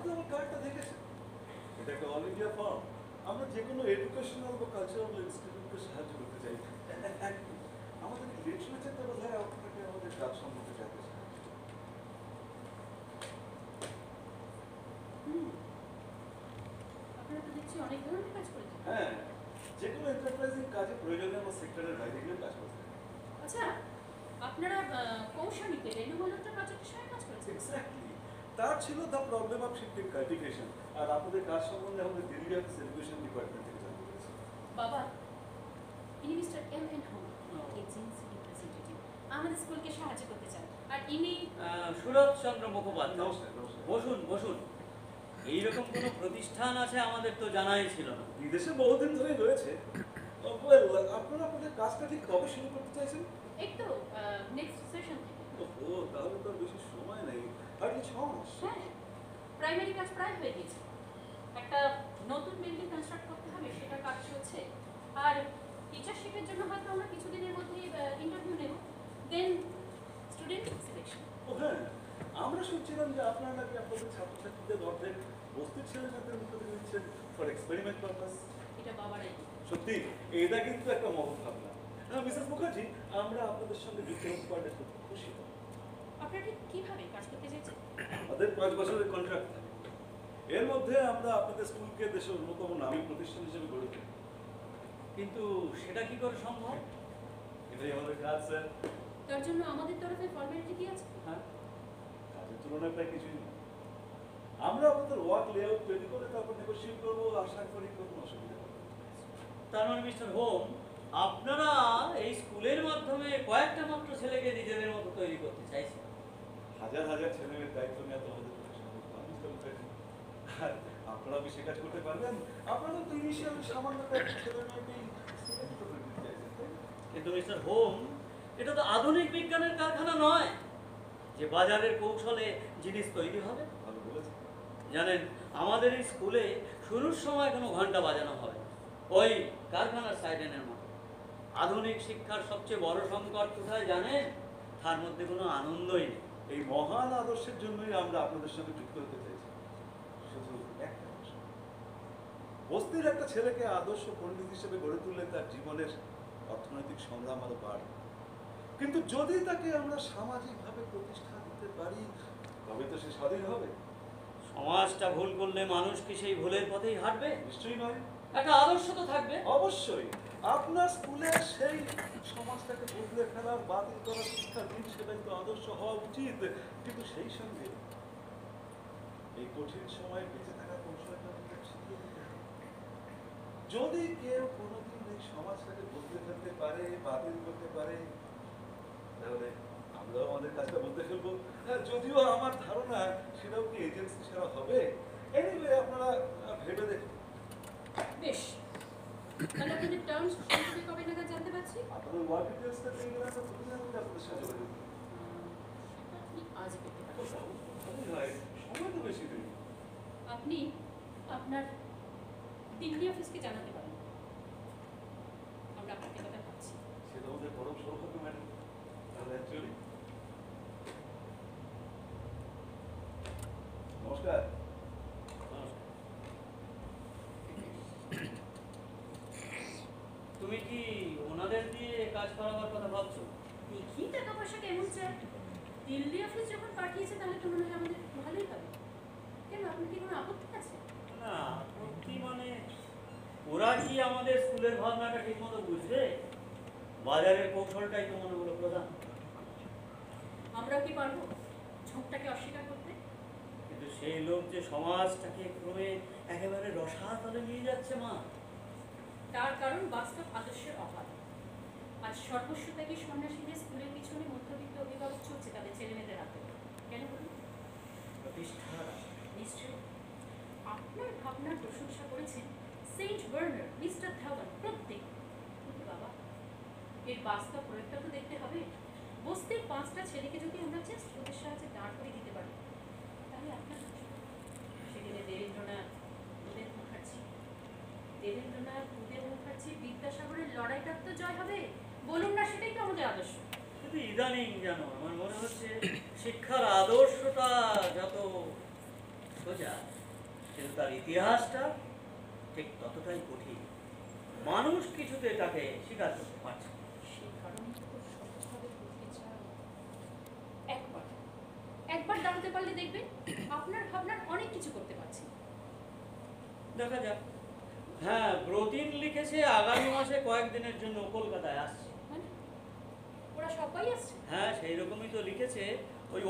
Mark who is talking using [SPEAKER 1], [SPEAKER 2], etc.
[SPEAKER 1] তো আমার কার্ডটা দেখেছেন, এটা একটা অল ইন্ডিয়া ফর্ম। আমরা যে কোনো এডুকেশনাল বা কালচারাল ইনস্টিটিউটকে সাহায্য করতে চাই। আমাদের লিটারেচারটা বোধ হয় আপনাকে আমাদের কাজ সম্পর্কে জানতে সাহায্য করে।
[SPEAKER 2] আপনারা তো দেখছি অনেক ধরনের কাজ করেছেন।
[SPEAKER 1] হ্যাঁ, যে কোনো এন্টারপ্রাইজিং কাজে প্রয়োজনে আমার সেক্টরের বাইরে গিয়ে কাজ করতে হয়।
[SPEAKER 2] আচ্ছা, আপনারা কৌশানীতে রেণু মালহোত্রা প্রজেক্টের সঙ্গে কাজ করেছেন।
[SPEAKER 1] এক্স্যাক্টলি, তার ছিল the problem of shifting cultivation. আর আপনাদের কাজ সম্বন্ধে আমাদের দিল্লি অফিস এডুকেশন ডিপার্টমেন্ট থেকে জানতে পেরেছি।
[SPEAKER 2] বাবা, ইনি mister MN. Home, agency representative, আমাদের স্কুলকে সাহায্য করতে চান। আর ইনি
[SPEAKER 3] সুরজ চন্দ্র মুখোপাধ্যায়।
[SPEAKER 1] নমস্কার, নমস্কার।
[SPEAKER 3] বসুন বসুন। এইরকম কোনো প্রতিষ্ঠান আছে আমাদের তো জানাই ছিল না।
[SPEAKER 1] বিদেশে বহুদিন ধরে রয়েছে। ওয়েল, আপনারা আপনাদের কাজটা ঠিক কবে শুরু করতে চাইছেন?
[SPEAKER 2] এই তো নেক্সট সেশন থেকে।
[SPEAKER 1] ও, তাহলে তো আর বেশি সময় নেই, আর 6 মাস।
[SPEAKER 2] হ্যাঁ, প্রাইমারি কাজ প্রায় হয়ে গেছে। একটা নতুন বিল্ডিং কনস্ট্রাক্ট করতে হবে, সেটা কাজ চলছে। আর টিচারশিপের জন্য হয়তো আমরা কিছুদিনের মধ্যেই ইন্টারভিউ নেব, দেন স্টুডেন্ট সিলেকশন।
[SPEAKER 1] ও হ্যাঁ, আমরা শুনছিলাম যে আপনারা নাকি আপনাদের ছাত্রছাত্রীদের অর্ধেক বস্তির ছেলেমেয়েদের মুখে দিচ্ছেন ফর এক্সপেরিমেন্ট পারপাস।
[SPEAKER 2] এটা বাবারাই।
[SPEAKER 1] সত্যি, এটা কিন্তু একটা মহৎ ভাবনা। মিসেস মুখার্জি, আমরা আপনাদের সঙ্গে যুক্ত হতে পারলে খুব খুশি হব।
[SPEAKER 2] আপনারা ঠিক কীভাবে কাজ করতে চাইছেন?
[SPEAKER 1] আমাদের 5 বছরের কন্ট্রাক্ট থাকে। এর মধ্যে আমরা আপনাদের স্কুলকে দেশের অন্যতম নামী প্রতিষ্ঠান হিসেবে গড়ে তুলি।
[SPEAKER 3] কিন্তু সেটা কি করে সম্ভব?
[SPEAKER 1] এটাই আমাদের কাজ, স্যার।
[SPEAKER 2] তার জন্য আমাদের তরফে ফর্মালিটি কি আছে?
[SPEAKER 1] হ্যাঁ, কাজের তুলনায় প্রায় কিছুই নেই। আমরা আপনাদের ওয়ার্ক লেআউট তৈরি করে তারপর নেগোশিয়েট করবো, আশা করি কোনো অসুবিধা হবে না।
[SPEAKER 3] তার মানে মিস্টার হোম, আপনারা এই স্কুলের মাধ্যমে কয়েকটা মাত্র ছেলেকে নিজেদের মতো তৈরি করতে চাইছেন।
[SPEAKER 1] হাজার হাজার ছেলেমেয়ের দায়িত্ব নেওয়া তো আমাদের পক্ষে সম্ভব নয়, মিস্টার মুখার্জি। আর আপনারা কি সে কাজ করতে পারবেন? আপনারা তো ইনিশিয়াল সামান্য কয়েকটা ছেলেমেয়েকেই সিলেক্ট করে দিতে চাইছেন, তাই না?
[SPEAKER 3] কিন্তু মিস্টার হোম, এটা তো আধুনিক বিজ্ঞানের কারখানা নয় যে বাজারের কৌশলে জিনিস তৈরি হবে।
[SPEAKER 1] ভালো বলেছেন।
[SPEAKER 3] জানেন, আমাদের এই স্কুলে শুরুর সময় কোনো ঘন্টা বাজানো হবে না, ওই কারখানার সাইরেনের মতো। আধুনিক শিক্ষার সবচেয়ে বড় সংকট কোথায় জানেন? তার মধ্যে কোনো আনন্দই নেই।
[SPEAKER 1] এই মহান আদর্শের জন্যই আমরা আপনাদের সঙ্গে যুক্ত হতে চাইছি। শুধু একটা প্রশ্ন, বস্তির একটা ছেলেকে আদর্শ পণ্ডিত হিসেবে গড়ে তুললে তার জীবনের অর্থনৈতিক সংগ্রাম আরো বাড়ে। কিন্তু যদি তাকে আমরা সামাজিকভাবে প্রতিষ্ঠা দিতে পারি, তবে তো সে স্বাধীন হবে।
[SPEAKER 3] সমাজটা ভুল করলে মানুষ কি সেই ভুলের পথেই হাঁটবে?
[SPEAKER 1] নিশ্চয়ই নয়।
[SPEAKER 3] একটা আদর্শ তো থাকবে।
[SPEAKER 1] অবশ্যই আপনার স্কুলে সেই সমাজটাকে বদলে ফেলার, বাতিল করার শিক্ষা দিন, সেটাই তো আদর্শ হওয়া উচিত। কিন্তু সেই সঙ্গে এই কঠিন সময়ে বেঁচে থাকার কৌশলটা আমাদের শিখিয়ে দিতে হবে। যদি কেউ কোনোদিন এই সমাজটাকে বদলে ফেলতে পারে, বাতিল করতে পারে, তাহলে আমরাও আমাদের কাজটা বলতে ফেলবো। যদিও আমার ধারণা সেটাও কি এজেন্সি ছাড়া হবে। এনিওয়ে, আপনারা ভেবে দেখুন।
[SPEAKER 2] বেশ, তাহলে আপনাদের টার্মস সম্পর্কে কবে নাগাদ জানতে পারছি?
[SPEAKER 1] আপনাদের ওয়ার্ক ডিটেইলসটা পেয়ে গেলে আমরা প্রতিদিনের মধ্যে আপনাদের সাথে যোগাযোগ করব।
[SPEAKER 2] আপনি আজ পেতে পারেন।
[SPEAKER 1] সময় তো বেশি নেই।
[SPEAKER 2] আপনি আপনার দিল্লি অফিসকে জানাতে পারেন, আমরা আপনাকে কথা ভাবছি।
[SPEAKER 1] সেটা আমাদের পরম সৌভাগ্য, ম্যাডাম। তাহলে চলি। নমস্কার।
[SPEAKER 3] তুমি কি ওনাদের দিয়ে কাজ করাবার কথা ভাবছো?
[SPEAKER 2] দেখি টাকা পয়সা কেমন চায়। দিল্লি অফিস যখন পাঠিয়েছে তাহলে তো মনে হয় আমাদের ভালোই হবে। কেন, আপনার কি কোনো আপত্তি আছে?
[SPEAKER 3] না, আপত্তি মানে ওরা কি আমাদের স্কুলের ভাবনাটা ঠিক মতো বুঝবে? বাজারের কৌশলটাই তো মনে হলো প্রধান।
[SPEAKER 2] আমরা কি পারবো ঝোঁকটাকে অস্বীকার করতে?
[SPEAKER 3] কিন্তু সেই লোক যে সমাজটাকে ক্রমে একেবারে রসাতলে নিয়ে যাচ্ছে মা,
[SPEAKER 2] তার কারণ বাস্তব আদর্শের অভাব। আজ সর্বস্ব ত্যাগী সন্ন্যাসীদের স্কুলের পিছনে মধ্যবিত্ত অভিভাবক চলছে তাদের ছেলেমেয়েদের হাতে। কেন বলুন?
[SPEAKER 3] প্রতিষ্ঠা।
[SPEAKER 2] নিশ্চয়ই আপনার ভাবনার প্রশংসা করেছেন সেন্ট বার্নার্ড, মিস্টার ধাওয়ান, প্রত্যেক। কিন্তু বাবা, এর বাস্তব প্রয়োগটা তো দেখতে হবে। বস্তির 5টা ছেলেকে যদি আমরা জাস্ট ওদের সাহায্যে দাঁড় করে দিতে পারি, তাহলে আপনার সেদিনে দেবেন্দ্রনাথ, উদয় মুখার্জি, বিদ্যাসাগরের লড়াইটা তো জয় হবে। বলুন না, সেটাই তো আমাদের আদর্শ।
[SPEAKER 3] কিন্তু ইদানিং যেন আমার মনে হচ্ছে শিক্ষার আদর্শটা যত সোজা, কিন্তু তার ইতিহাসটা ঠিক ততটাই কঠিন। মানুষ কিছুতে তাকে স্বীকার করতে পারছে না।
[SPEAKER 2] সেই কারণে তো সহজভাবে বলতে চাই, একবার একবার দাঁড়াতে পারলে দেখবেন আপনার ভাবনার অনেক কিছু করতে পারছি।
[SPEAKER 3] দেখা যাক। হ্যাঁ, ব্রতিন লিখেছে আগামী মাসে কয়েকদিনের জন্য কলকাতায় আসছে।
[SPEAKER 2] মানে ওরা সবাই আসছে?
[SPEAKER 3] হ্যাঁ, সেই রকমই তো লিখেছে। ওই